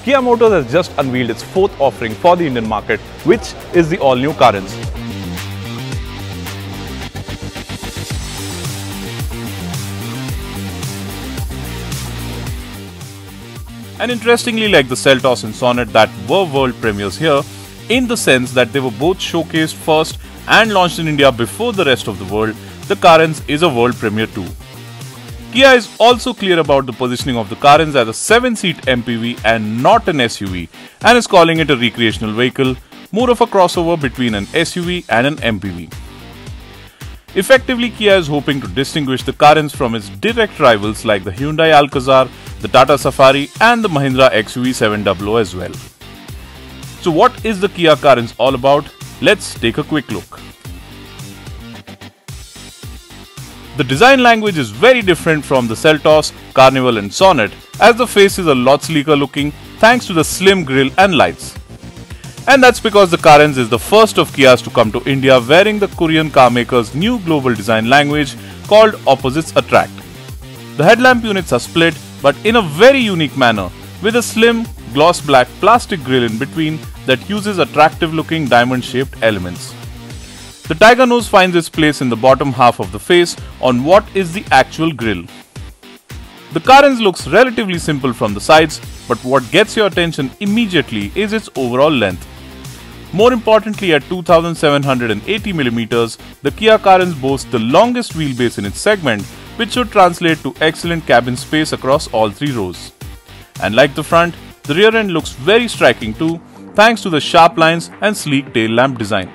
Kia Motors has just unveiled its fourth offering for the Indian market, which is the all-new Carens. And interestingly, like the Seltos and Sonet that were world premieres here, in the sense that they were both showcased first and launched in India before the rest of the world, the Carens is a world premiere too. Kia is also clear about the positioning of the Carens as a 7-seat MPV and not an SUV, and is calling it a recreational vehicle, more of a crossover between an SUV and an MPV. Effectively, Kia is hoping to distinguish the Carens from its direct rivals like the Hyundai Alcazar, the Tata Safari and the Mahindra XUV700 as well. So what is the Kia Carens all about? Let's take a quick look. The design language is very different from the Seltos, Carnival and Sonet, as the face is a lot sleeker looking thanks to the slim grille and lights. And that's because the Carens is the first of Kias to come to India wearing the Korean carmaker's new global design language called Opposites Attract. The headlamp units are split, but in a very unique manner, with a slim gloss black plastic grille in between that uses attractive looking diamond shaped elements. The tiger nose finds its place in the bottom half of the face on what is the actual grille. The Carens looks relatively simple from the sides, but what gets your attention immediately is its overall length. More importantly, at 2780mm, the Kia Carens boasts the longest wheelbase in its segment, which should translate to excellent cabin space across all three rows. And like the front, the rear end looks very striking too, thanks to the sharp lines and sleek tail lamp design.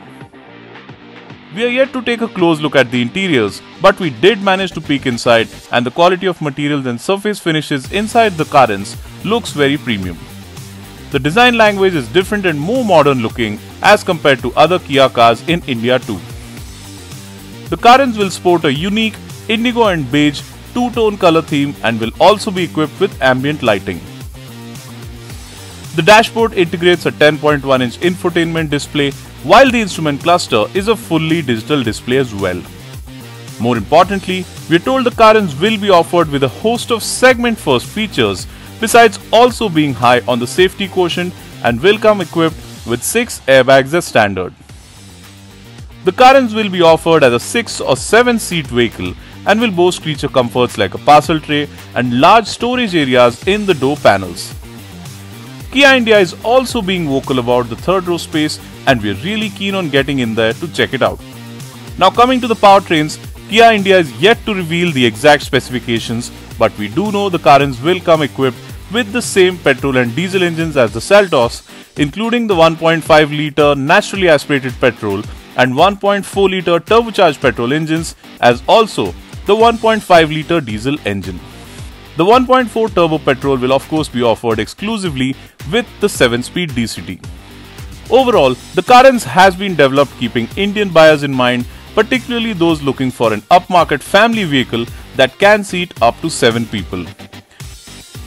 We are yet to take a close look at the interiors, but we did manage to peek inside, and the quality of materials and surface finishes inside the Carens looks very premium. The design language is different and more modern looking as compared to other Kia cars in India too. The Carens will sport a unique indigo and beige two-tone color theme and will also be equipped with ambient lighting. The dashboard integrates a 10.1-inch infotainment display, while the instrument cluster is a fully digital display as well. More importantly, we are told the Carens will be offered with a host of segment-first features, besides also being high on the safety quotient, and will come equipped with 6 airbags as standard. The Carens will be offered as a 6 or 7-seat vehicle and will boast creature comforts like a parcel tray and large storage areas in the door panels. Kia India is also being vocal about the third row space, and we are really keen on getting in there to check it out. Now coming to the powertrains, Kia India is yet to reveal the exact specifications, but we do know the Carens will come equipped with the same petrol and diesel engines as the Seltos, including the 1.5-litre naturally aspirated petrol and 1.4-litre turbocharged petrol engines, as also the 1.5-litre diesel engine. The 1.4 turbo petrol will of course be offered exclusively with the 7-speed DCT. Overall, the Carens has been developed keeping Indian buyers in mind, particularly those looking for an upmarket family vehicle that can seat up to 7 people.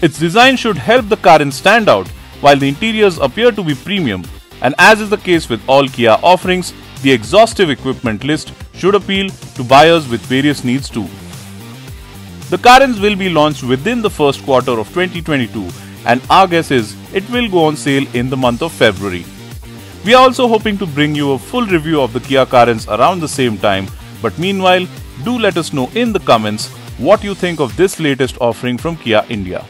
Its design should help the Carens stand out, while the interiors appear to be premium, and as is the case with all Kia offerings, the exhaustive equipment list should appeal to buyers with various needs too. The Carens will be launched within the first quarter of 2022, and our guess is it will go on sale in the month of February. We are also hoping to bring you a full review of the Kia Carens around the same time, but meanwhile, do let us know in the comments what you think of this latest offering from Kia India.